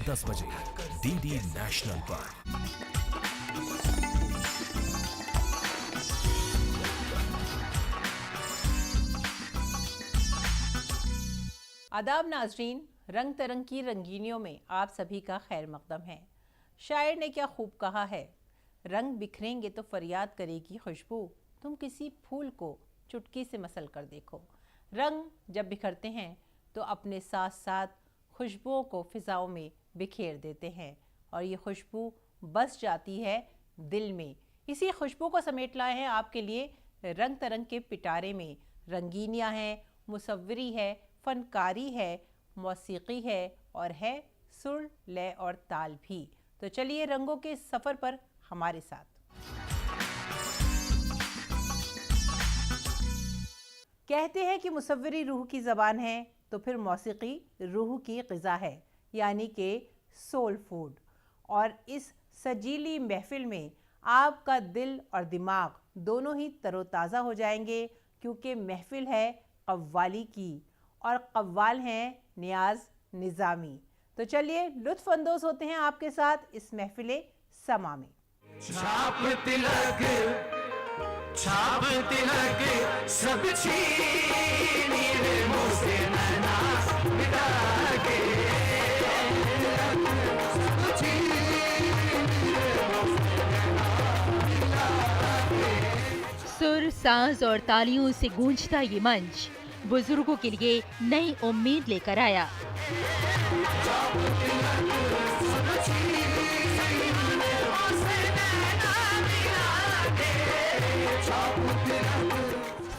10 बजे DD national पर। आदाब नाजरीन, रंग तरंग की रंगीनियों में आप सभी का खैर मकदम है। शायर ने क्या खूब कहा है, रंग बिखरेंगे तो फरियाद करेगी खुशबू, तुम किसी फूल को चुटकी से मसल कर देखो। रंग जब बिखरते हैं तो अपने साथ साथ खुशबुओं को फिजाओं में बिखेर देते हैं और ये खुशबू बस जाती है दिल में। इसी खुशबू को समेट लाए हैं आपके लिए रंग तरंग के पिटारे में। रंगीनियाँ हैं, मुसव्वरी है, फनकारी है, मौसीकी है और है सुर, लय और ताल भी। तो चलिए रंगों के सफ़र पर हमारे साथ। कहते हैं कि मुसव्वरी रूह की ज़बान है, तो फिर मौसीकी रूह की ग़िज़ा है, यानी कि सोल फूड। और इस सजीली महफिल में आपका दिल और दिमाग दोनों ही तरोताज़ा हो जाएंगे, क्योंकि महफिल है कव्वाली की और कव्वाल हैं नियाज़ निज़ामी। तो चलिए लुत्फ़ अंदोज़ होते हैं आपके साथ इस महफिल समा में। छाप तिलक सब छीनी रे मुझसे नैना मिटा के, सब छीनी रे मुझसे नैना मिटा के। सुर, साज और तालियों से गूंजता ये मंच बुजुर्गों के लिए नई उम्मीद लेकर आया।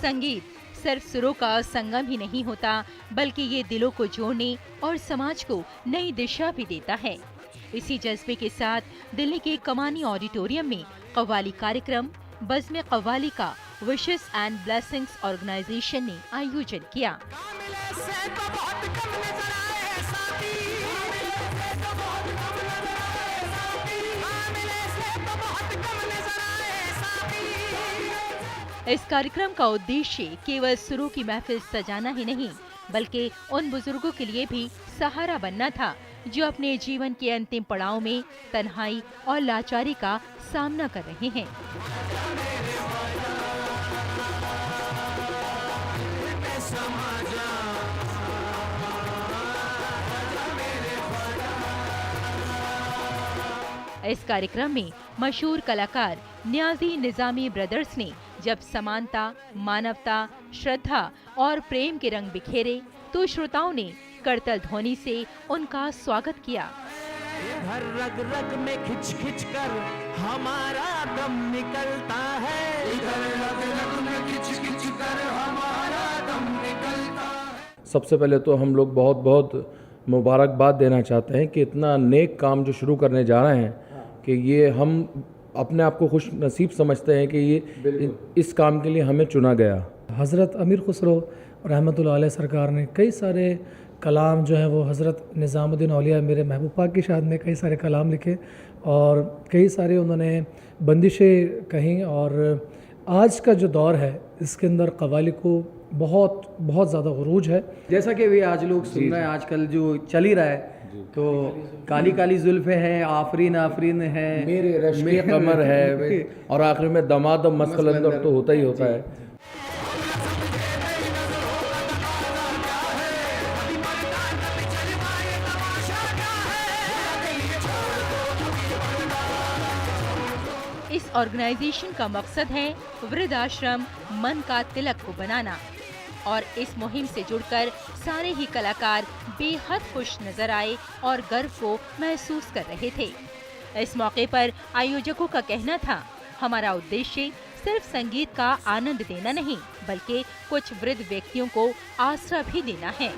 संगीत सिर्फ सुरों का संगम ही नहीं होता, बल्कि ये दिलों को जोड़ने और समाज को नई दिशा भी देता है। इसी जज्बे के साथ दिल्ली के कमानी ऑडिटोरियम में कव्वाली कार्यक्रम बज़्म कव्वाली का विशेस एंड ब्लेसिंग्स ऑर्गेनाइजेशन ने आयोजन किया। इस कार्यक्रम का उद्देश्य केवल सुरों की महफिल सजाना ही नहीं, बल्कि उन बुजुर्गों के लिए भी सहारा बनना था जो अपने जीवन के अंतिम पड़ाव में तन्हाई और लाचारी का सामना कर रहे हैं। इस कार्यक्रम में मशहूर कलाकार नियाज़ी निज़ामी ब्रदर्स ने जब समानता, मानवता, श्रद्धा और प्रेम के रंग बिखेरे, तो श्रोताओं ने करतल ध्वनि से उनका स्वागत किया। हर रग रग में खिंच खिंच कर हमारा दम निकलता है, इधर रग रग में खिंच खिंच कर हमारा दम निकलता है। सबसे पहले तो हम लोग बहुत बहुत मुबारकबाद देना चाहते हैं कि इतना नेक काम जो शुरू करने जा रहे हैं, कि ये हम अपने आप को खुश नसीब समझते हैं कि ये इस काम के लिए हमें चुना गया। हज़रत अमीर खुसरो रहमतुल्लाह अलैह सरकार ने कई सारे कलाम जो हैं वो हज़रत निज़ामुद्दीन औलिया मेरे महबूब पाक की शान में कई सारे कलाम लिखे और कई सारे उन्होंने बंदिशें कहीं। और आज का जो दौर है इसके अंदर कव्वाली को बहुत बहुत ज़्यादा उरूज है। जैसा कि भी आज लोग सुन रहे हैं, आजकल जो चल ही रहा है, तो काली काली जुल्फ़े हैं, आफरीन आफरीन है, मेरे रश्के कमर है, और आखिर में दमादम मसकलंदर तो होता ही होता है। इस ऑर्गेनाइजेशन का मकसद है वृद्धाश्रम मन का तिलक को बनाना, और इस मुहिम से जुड़कर सारे ही कलाकार बेहद खुश नजर आए और गर्व को महसूस कर रहे थे। इस मौके पर आयोजकों का कहना था, हमारा उद्देश्य सिर्फ संगीत का आनंद देना नहीं, बल्कि कुछ वृद्ध व्यक्तियों को आसरा भी देना है।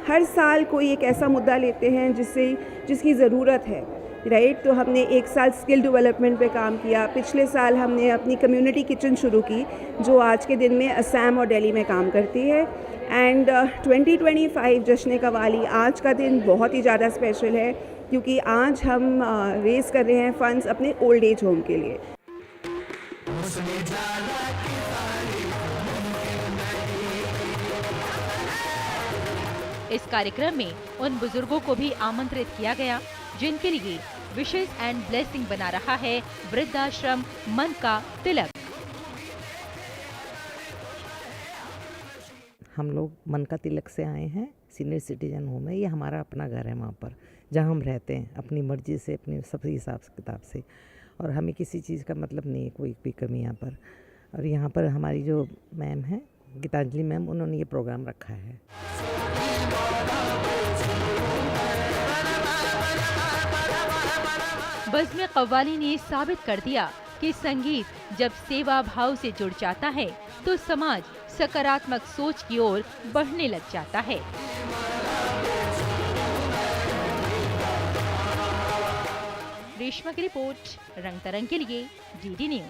हर साल कोई एक ऐसा मुद्दा लेते हैं जिसकी ज़रूरत है, राइट। तो हमने 1 साल स्किल डेवलपमेंट पे काम किया। पिछले साल हमने अपनी कम्युनिटी किचन शुरू की जो आज के दिन में असम और दिल्ली में काम करती है। एंड 2025 जश्न कवाली आज का दिन बहुत ही ज़्यादा स्पेशल है क्योंकि आज हम रेज़ कर रहे हैं फंड्स अपने ओल्ड एज होम के लिए। इस कार्यक्रम में उन बुजुर्गों को भी आमंत्रित किया गया जिनके लिए विशेस एंड ब्लेसिंग बना रहा है वृद्धाश्रम मन का तिलक। हम लोग मन का तिलक से आए हैं। सीनियर सिटीजन होम है, ये हमारा अपना घर है वहाँ पर जहाँ हम रहते हैं अपनी मर्जी से, अपने सब हिसाब किताब से, और हमें किसी चीज़ का मतलब नहीं है, कोई भी कमी यहाँ पर। और यहाँ पर हमारी जो मैम है गीतांजलि मैम, उन्होंने ये प्रोग्राम रखा है। बज़्म कव्वाली ने साबित कर दिया कि संगीत जब सेवा भाव से जुड़ जाता है तो समाज सकारात्मक सोच की ओर बढ़ने लग जाता है। रेशमा की रिपोर्ट, रंग तरंग के लिए डीडी न्यूज।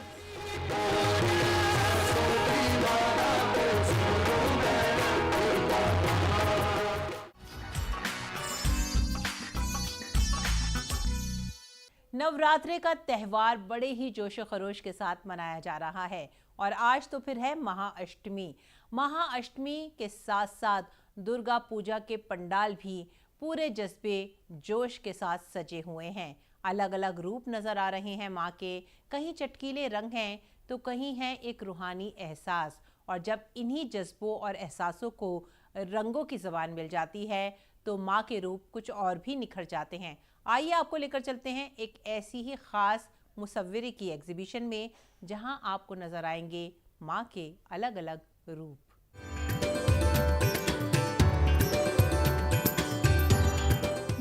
नवरात्रे का त्यौहार बड़े ही जोशो खरोश के साथ मनाया जा रहा है और आज तो फिर है महाअष्टमी। महाअष्टमी के साथ साथ दुर्गा पूजा के पंडाल भी पूरे जज्बे जोश के साथ सजे हुए हैं। अलग अलग रूप नजर आ रहे हैं माँ के, कहीं चटकीले रंग हैं तो कहीं है एक रूहानी एहसास। और जब इन्हीं जज्बों और एहसासों को रंगों की ज़बान मिल जाती है तो माँ के रूप कुछ और भी निखर जाते हैं। आइए आपको लेकर चलते हैं एक ऐसी ही ख़ास मुसव्विरी की एग्जीबिशन में जहां आपको नजर आएंगे माँ के अलग अलग रूप।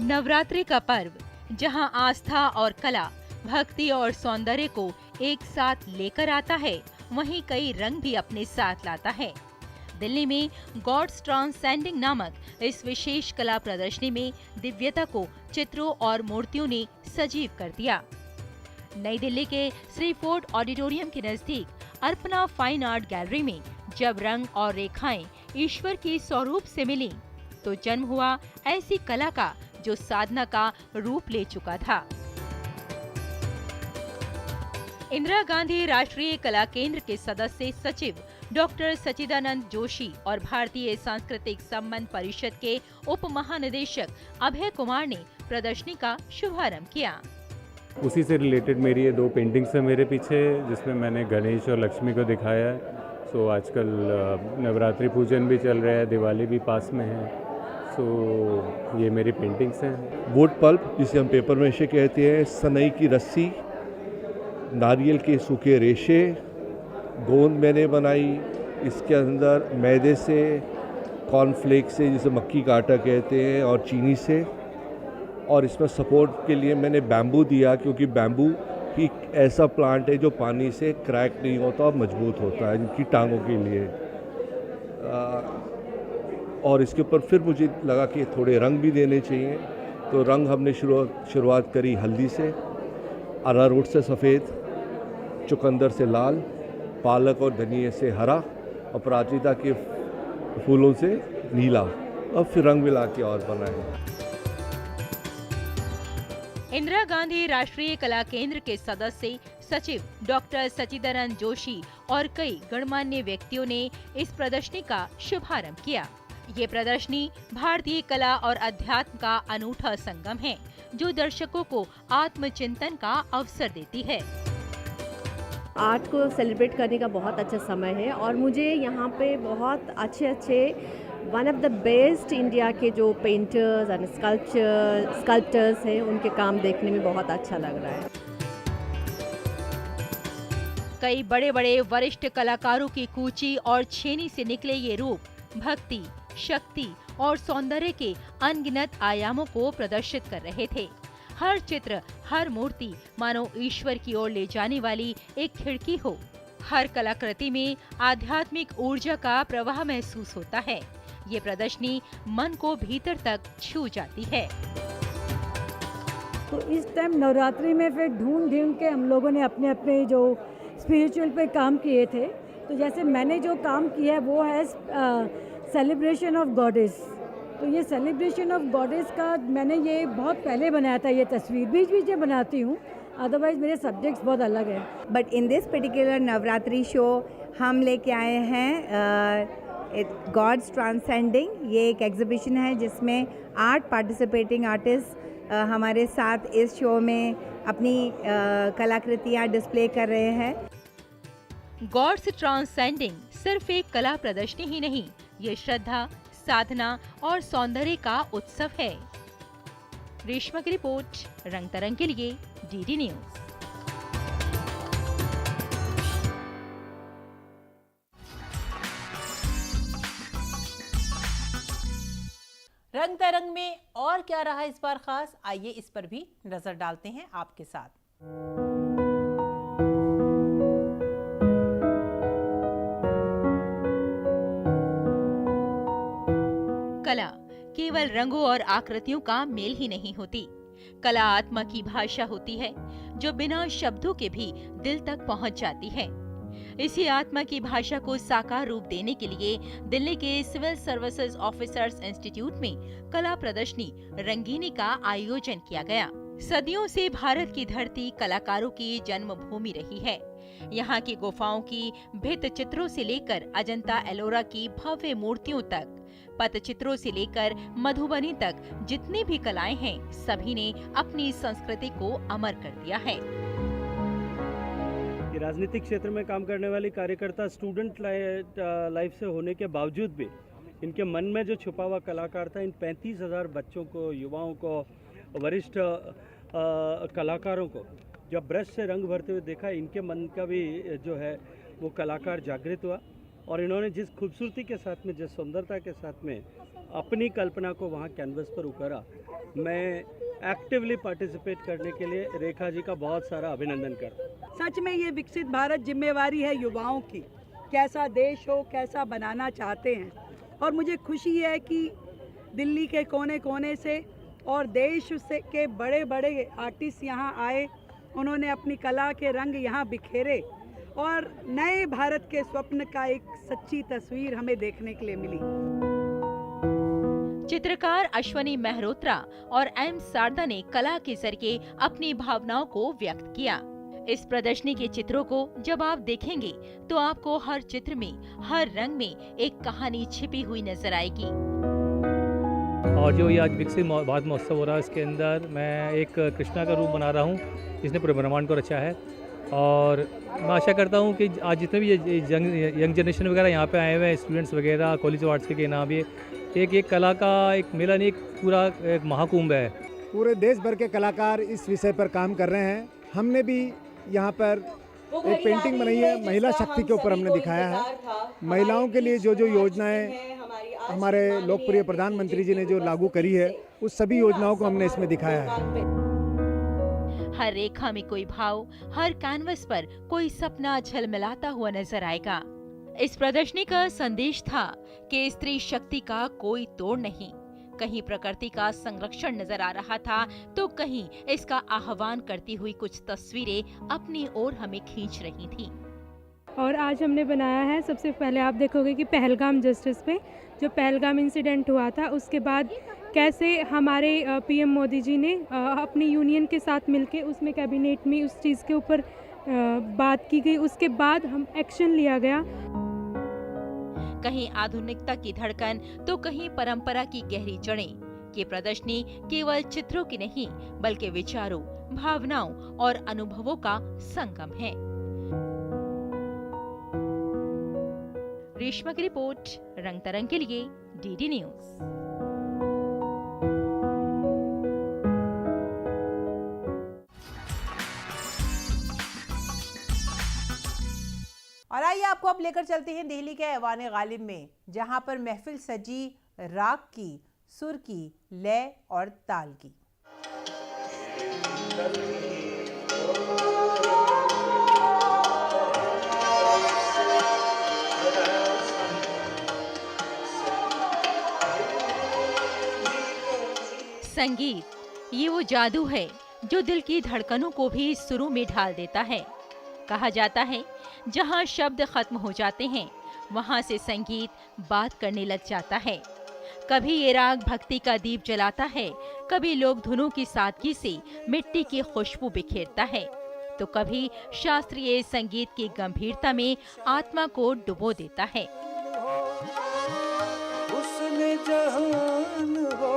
नवरात्रि का पर्व जहां आस्था और कला, भक्ति और सौंदर्य को एक साथ लेकर आता है, वहीं कई रंग भी अपने साथ लाता है। दिल्ली में गॉड्स ट्रांसेंडिंग नामक इस विशेष कला प्रदर्शनी में दिव्यता को चित्रों और मूर्तियों ने सजीव कर दिया। नई दिल्ली के श्री फोर्ट ऑडिटोरियम के नजदीक अर्पणा फाइन आर्ट गैलरी में जब रंग और रेखाएं ईश्वर के स्वरूप से मिली तो जन्म हुआ ऐसी कला का जो साधना का रूप ले चुका था। इंदिरा गांधी राष्ट्रीय कला केंद्र के सदस्य सचिव डॉक्टर सचिदानंद जोशी और भारतीय सांस्कृतिक संबंध परिषद के उप महानिदेशक अभय कुमार ने प्रदर्शनी का शुभारंभ किया। उसी से रिलेटेड मेरी ये 2 पेंटिंग्स हैं मेरे पीछे, जिसमें मैंने गणेश और लक्ष्मी को दिखाया है। सो आजकल नवरात्रि पूजन भी चल रहा है, दिवाली भी पास में है, सो ये मेरी पेंटिंग्स हैं। वुड पल्प जिसे हम पेपर मेशे कहते हैं, सनई की रस्सी, नारियल के सूखे रेशे, गोंद मैंने बनाई, इसके अंदर मैदे से, कॉर्नफ्लेक्स से जिसे मक्की का आटा कहते हैं, और चीनी से, और इसमें सपोर्ट के लिए मैंने बैम्बू दिया क्योंकि बैम्बू ही ऐसा प्लांट है जो पानी से क्रैक नहीं होता और मजबूत होता है इनकी टांगों के लिए। और इसके ऊपर फिर मुझे लगा कि थोड़े रंग भी देने चाहिए, तो रंग हमने शुरुआत करी हल्दी से, अरारोट से सफ़ेद, चुकंदर से लाल, पालक और धनिया से हरा, और पराजिता के फूलों से नीला, और फिर रंग मिला के और बनाए। इंदिरा गांधी राष्ट्रीय कला केंद्र के सदस्य सचिव डॉक्टर सचिदानंद जोशी और कई गणमान्य व्यक्तियों ने इस प्रदर्शनी का शुभारंभ किया। ये प्रदर्शनी भारतीय कला और अध्यात्म का अनूठा संगम है जो दर्शकों को आत्मचिंतन का अवसर देती है। आर्ट को सेलिब्रेट करने का बहुत अच्छा समय है और मुझे यहाँ पे बहुत अच्छे one of the best India के जो पेंटर्स एंड स्कल्पटर्स हैं उनके काम देखने में बहुत अच्छा लग रहा है। कई बड़े बड़े वरिष्ठ कलाकारों की कूची और छेनी से निकले ये रूप भक्ति, शक्ति और सौंदर्य के अनगिनत आयामों को प्रदर्शित कर रहे थे। हर चित्र, हर मूर्ति मानो ईश्वर की ओर ले जाने वाली एक खिड़की हो। हर कलाकृति में आध्यात्मिक ऊर्जा का प्रवाह महसूस होता है। ये प्रदर्शनी मन को भीतर तक छू जाती है। तो तो इस टाइम नवरात्रि में फिर ढूंढ के हम लोगों ने अपने अपने जो स्पिरिचुअल पे काम किए थे। तो जैसे मैंने जो काम किया है वो है सेलिब्रेशन ऑफ गॉडेस। तो ये सेलिब्रेशन ऑफ गॉडेस का मैंने ये बहुत पहले बनाया था, ये तस्वीर बीच बीच में बनाती हूँ, अदरवाइज मेरे सब्जेक्ट्स बहुत अलग हैं। But in this particular Navratri show हम लेके आए हैं गॉड्स ट्रांसेंडिंग। ये एक एग्जीबिशन है जिसमें 8 पार्टिसिपेटिंग आर्टिस्ट हमारे साथ इस शो में अपनी कलाकृतियाँ डिस्प्ले कर रहे हैं। गॉड्स ट्रांसेंडिंग सिर्फ एक कला प्रदर्शनी ही नहीं, ये श्रद्धा, साधना और सौंदर्य का उत्सव है। रेशमा की रिपोर्ट, रंग तरंग के लिए डीडी न्यूज। रंग तरंग में और क्या रहा इस बार खास, आइए इस पर भी नजर डालते हैं आपके साथ। कला केवल रंगों और आकृतियों का मेल ही नहीं होती, कला आत्मा की भाषा होती है जो बिना शब्दों के भी दिल तक पहुंच जाती है। इसी आत्मा की भाषा को साकार रूप देने के लिए दिल्ली के सिविल सर्विसेज ऑफिसर्स इंस्टीट्यूट में कला प्रदर्शनी रंगीनी का आयोजन किया गया। सदियों से भारत की धरती कलाकारों की जन्मभूमि रही है। यहाँ की गुफाओं की भित्त चित्रों से लेकर अजंता एलोरा की भव्य मूर्तियों तक, पटचित्रों से लेकर मधुबनी तक जितनी भी कलाएं हैं, सभी ने अपनी संस्कृति को अमर कर दिया है। राजनीतिक क्षेत्र में काम करने वाले कार्यकर्ता स्टूडेंट लाइफ से होने के बावजूद भी इनके मन में जो छुपा हुआ कलाकार था, इन 35,000 बच्चों को, युवाओं को, वरिष्ठ कलाकारों को जब ब्रश से रंग भरते हुए देखा, इनके मन का भी जो है वो कलाकार जागृत हुआ और इन्होंने जिस खूबसूरती के साथ में, जिस सुंदरता के साथ में अपनी कल्पना को वहाँ कैनवस पर उतारा, मैं एक्टिवली पार्टिसिपेट करने के लिए रेखा जी का बहुत सारा अभिनंदन करता हूँ। सच में ये विकसित भारत जिम्मेवारी है युवाओं की, कैसा देश हो, कैसा बनाना चाहते हैं। और मुझे खुशी है कि दिल्ली के कोने कोने से और देश से के बड़े बड़े आर्टिस्ट यहाँ आए, उन्होंने अपनी कला के रंग यहाँ बिखेरे और नए भारत के स्वप्न का एक सच्ची तस्वीर हमें देखने के लिए मिली। चित्रकार अश्वनी मेहरोत्रा और एम शारदा ने कला के जरिए अपनी भावनाओं को व्यक्त किया। इस प्रदर्शनी के चित्रों को जब आप देखेंगे तो आपको हर चित्र में, हर रंग में एक कहानी छिपी हुई नजर आएगी। और जो ये आज विकसित भारत महोत्सव हो रहा है, इसके अंदर मैं एक कृष्णा का रूप बना रहा हूँ जिसने पूरे ब्रह्मांड को रचा है। और मैं आशा करता हूँ कि आज जितने भी यंग जनरेशन वगैरह यहाँ पे आए हुए हैं, स्टूडेंट्स वगैरह, कॉलेज ऑफ आर्ट्स के नाम, ये एक कला का एक मिलन, एक पूरा एक महाकुंभ है। पूरे देश भर के कलाकार इस विषय पर काम कर रहे हैं। हमने भी यहाँ पर एक पेंटिंग बनाई है, महिला शक्ति के ऊपर हमने दिखाया है। महिलाओं के लिए जो जो योजनाएं हमारे लोकप्रिय प्रधानमंत्री जी ने जो लागू करी है, उस सभी योजनाओं को हमने इसमें दिखाया है। हर रेखा में कोई भाव, हर कैनवस पर कोई सपना झलमिलाता हुआ नजर आएगा। इस प्रदर्शनी का संदेश था कि स्त्री शक्ति का कोई तोड़ नहीं। कहीं प्रकृति का संरक्षण नजर आ रहा था तो कहीं इसका आह्वान करती हुई कुछ तस्वीरें अपनी ओर हमें खींच रही थी। और आज हमने बनाया है, सबसे पहले आप देखोगे कि पहलगाम जस्टिस पे जो पहलगाम इंसिडेंट हुआ था, उसके बाद कैसे हमारे पीएम मोदी जी ने अपनी यूनियन के साथ मिलके उसमें कैबिनेट में उस चीज़ के ऊपर बात की गई, उसके बाद हम एक्शन लिया गया। कहीं आधुनिकता की धड़कन तो कहीं परंपरा की गहरी जड़ें। ये प्रदर्शनी केवल चित्रों की नहीं बल्कि विचारों, भावनाओं और अनुभवों का संगम है। रेशमा की रिपोर्ट, रंग तरंग के लिए डीडी न्यूज। और आइए आपको अब लेकर चलते हैं दिल्ली के ऐवान गालिब में, जहां पर महफिल सजी राग की, सुर की, लय और ताल की। संगीत ये वो जादू है जो दिल की धड़कनों को भी सुरों में ढाल देता है। कहा जाता है जहाँ शब्द खत्म हो जाते हैं वहाँ से संगीत बात करने लग जाता है। कभी ये राग भक्ति का दीप जलाता है, कभी लोक धुनों की सादगी से मिट्टी की खुशबू बिखेरता है, तो कभी शास्त्रीय संगीत की गंभीरता में आत्मा को डुबो देता है। उसने जहान हो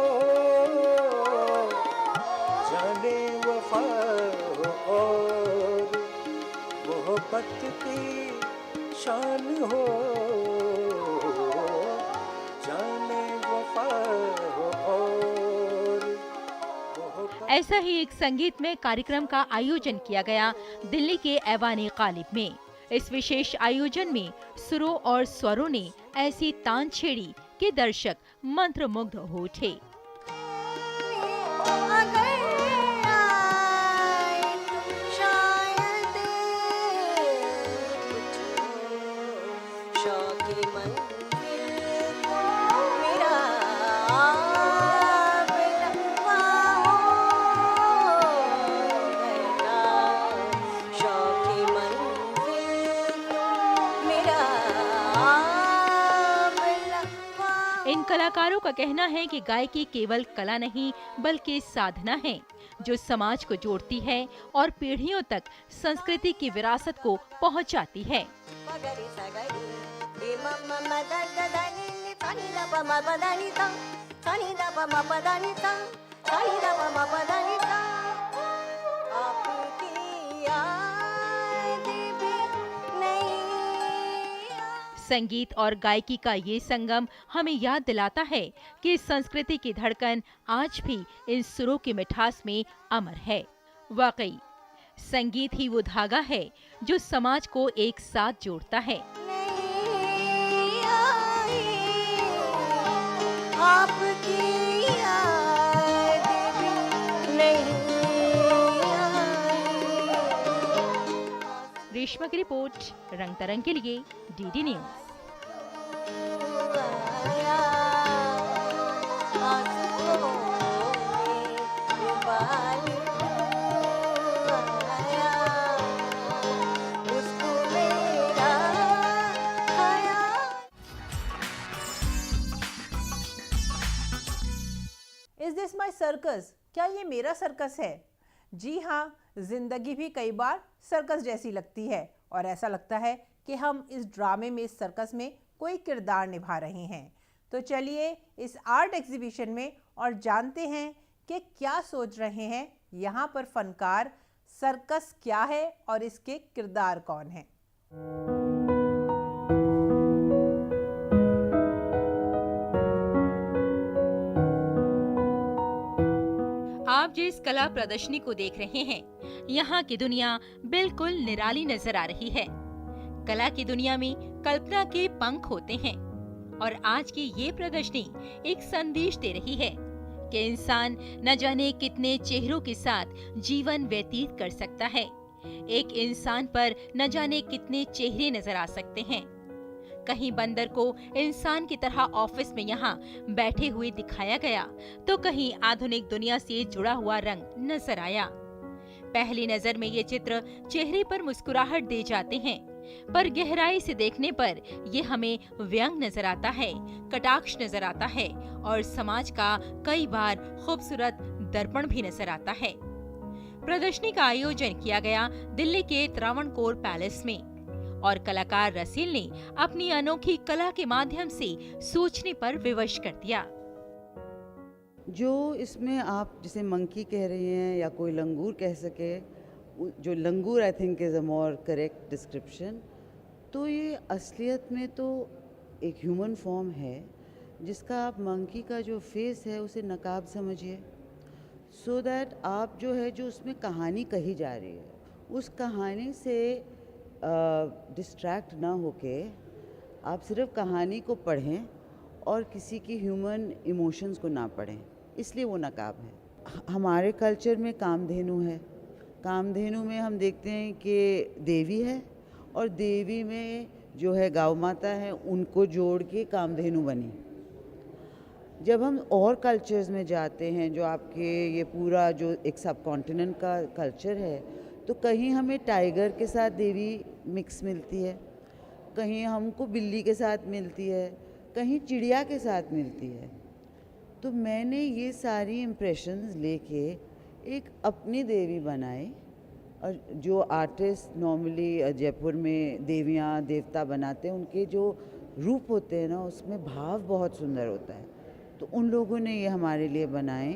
जाने वफा हो और मोहब्बत की शान हो जाने वफा हो और ऐसा ही एक संगीतमय कार्यक्रम का आयोजन किया गया दिल्ली के ऐवान गालिब में। इस विशेष आयोजन में सुरों और स्वरों ने ऐसी तान छेड़ी कि दर्शक मंत्रमुग्ध हो उठे। इन कलाकारों का कहना है कि गायकी केवल कला नहीं बल्कि साधना है जो समाज को जोड़ती है और पीढ़ियों तक संस्कृति की विरासत को पहुंचाती है। संगीत और गायकी का ये संगम हमें याद दिलाता है कि संस्कृति की धड़कन आज भी इन सुरों की मिठास में अमर है। वाकई संगीत ही वो धागा है जो समाज को एक साथ जोड़ता है। रेशमा की रिपोर्ट, रंग तरंग के लिए DD news. Is this my circus? क्या ये मेरा सर्कस है? जी हाँ, जिंदगी भी कई बार सर्कस जैसी लगती है और ऐसा लगता है कि हम इस ड्रामे में, इस सर्कस में कोई किरदार निभा रहे हैं। तो चलिए इस आर्ट एग्जीबिशन में और जानते हैं कि क्या सोच रहे हैं यहाँ पर फनकार। सर्कस क्या है और इसके किरदार कौन हैं? आप जिस कला प्रदर्शनी को देख रहे हैं, यहाँ की दुनिया बिल्कुल निराली नजर आ रही है। कला की दुनिया में कल्पना के पंख होते हैं और आज की ये प्रदर्शनी एक संदेश दे रही है कि इंसान न जाने कितने चेहरों के साथ जीवन व्यतीत कर सकता है। एक इंसान पर न जाने कितने चेहरे नजर आ सकते हैं। कहीं बंदर को इंसान की तरह ऑफिस में यहाँ बैठे हुए दिखाया गया, तो कहीं आधुनिक दुनिया से जुड़ा हुआ रंग नजर आया। पहली नजर में ये चित्र चेहरे पर मुस्कुराहट दे जाते हैं, पर गहराई से देखने पर ये हमें व्यंग नजर आता है, कटाक्ष नजर आता है और समाज का कई बार खूबसूरत दर्पण भी नजर आता है। प्रदर्शनी का आयोजन किया गया दिल्ली के त्रावणकोर पैलेस में और कलाकार रसील ने अपनी अनोखी कला के माध्यम से सोचने पर विवश कर दिया। जो इसमें आप जिसे मंकी कह रही हैं या कोई लंगूर कह सके, जो लंगूर I think is a more correct description, तो ये असलियत में तो एक ह्यूमन फॉर्म है जिसका आप मंकी का जो फेस है उसे नकाब समझिए, सो दैट आप जो है जो उसमें कहानी कही जा रही है उस कहानी से डिस्ट्रैक्ट ना होके आप सिर्फ कहानी को पढ़ें और किसी की ह्यूमन इमोशंस को ना पढ़ें, इसलिए वो नकाब है। हमारे कल्चर में कामधेनु है। कामधेनु में हम देखते हैं कि देवी है और देवी में जो है गौ माता है, उनको जोड़ के कामधेनु बनी। जब हम और कल्चर्स में जाते हैं, जो आपके ये पूरा जो एक सब कॉन्टिनेंट का कल्चर है, तो कहीं हमें टाइगर के साथ देवी मिक्स मिलती है, कहीं हमको बिल्ली के साथ मिलती है, कहीं चिड़िया के साथ मिलती है। तो मैंने ये सारी इम्प्रेशंस लेके एक अपनी देवी बनाई, और जो आर्टिस्ट नॉर्मली जयपुर में देवियाँ देवता बनाते हैं, उनके जो रूप होते हैं ना, उसमें भाव बहुत सुंदर होता है, तो उन लोगों ने ये हमारे लिए बनाए।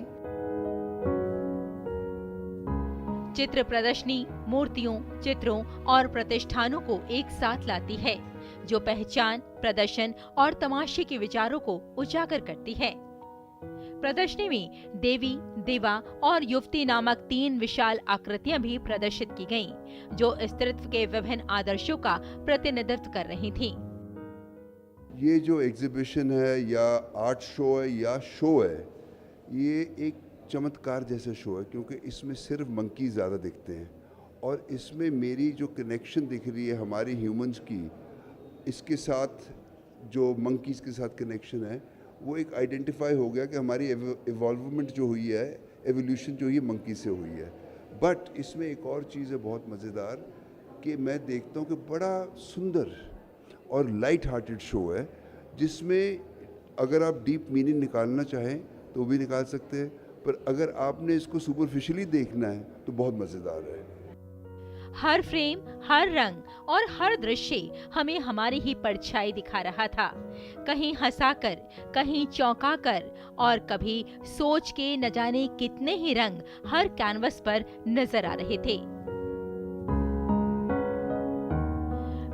चित्र प्रदर्शनी मूर्तियों, चित्रों और प्रतिष्ठानों को एक साथ लाती है, जो पहचान, प्रदर्शन और तमाशे के विचारों को उजागर करती है। प्रदर्शनी में देवी, देवा और युवती नामक 3 विशाल आकृतियां भी प्रदर्शित की गईं, जो स्त्रीत्व के विभिन्न आदर्शों का प्रतिनिधित्व कर रही थीं। ये जो एग्जीबिशन है या आर्ट शो है या शो है, ये एक चमत्कार जैसा शो है, क्योंकि इसमें सिर्फ मंकी ज़्यादा दिखते हैं, और इसमें मेरी जो कनेक्शन दिख रही है हमारी ह्यूमंस की, इसके साथ जो मंकीज़ के साथ कनेक्शन है, वो एक आइडेंटिफाई हो गया कि हमारी इवॉल्वमेंट जो हुई है, एवोल्यूशन जो हुई है, मंकी से हुई है। बट इसमें एक और चीज़ है बहुत मज़ेदार, कि मैं देखता हूँ कि बड़ा सुंदर और लाइट हार्टेड शो है, जिसमें अगर आप डीप मीनिंग निकालना चाहें तो भी निकाल सकते हैं, पर अगर आपने इसको सुपरफिशियली देखना है तो बहुत मज़ेदार है। हर फ्रेम, हर रंग और हर दृश्य हमें हमारी ही परछाई दिखा रहा था, कहीं हंसाकर, कहीं चौंकाकर और कभी सोच के न जाने कितने ही रंग हर कैनवस पर नजर आ रहे थे।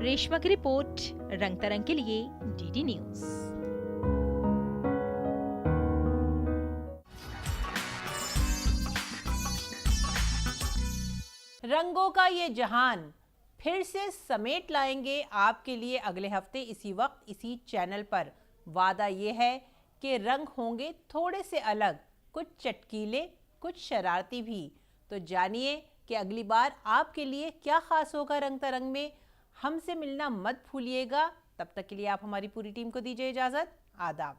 रेशमा की रिपोर्ट, रंग तरंग के लिए डीडी न्यूज। रंगों का ये जहान फिर से समेट लाएंगे आपके लिए अगले हफ्ते इसी वक्त इसी चैनल पर। वादा ये है कि रंग होंगे थोड़े से अलग, कुछ चटकीले, कुछ शरारती भी। तो जानिए कि अगली बार आपके लिए क्या खास होगा रंग तरंग में। हमसे मिलना मत भूलिएगा। तब तक के लिए आप हमारी पूरी टीम को दीजिए इजाजत। आदाब।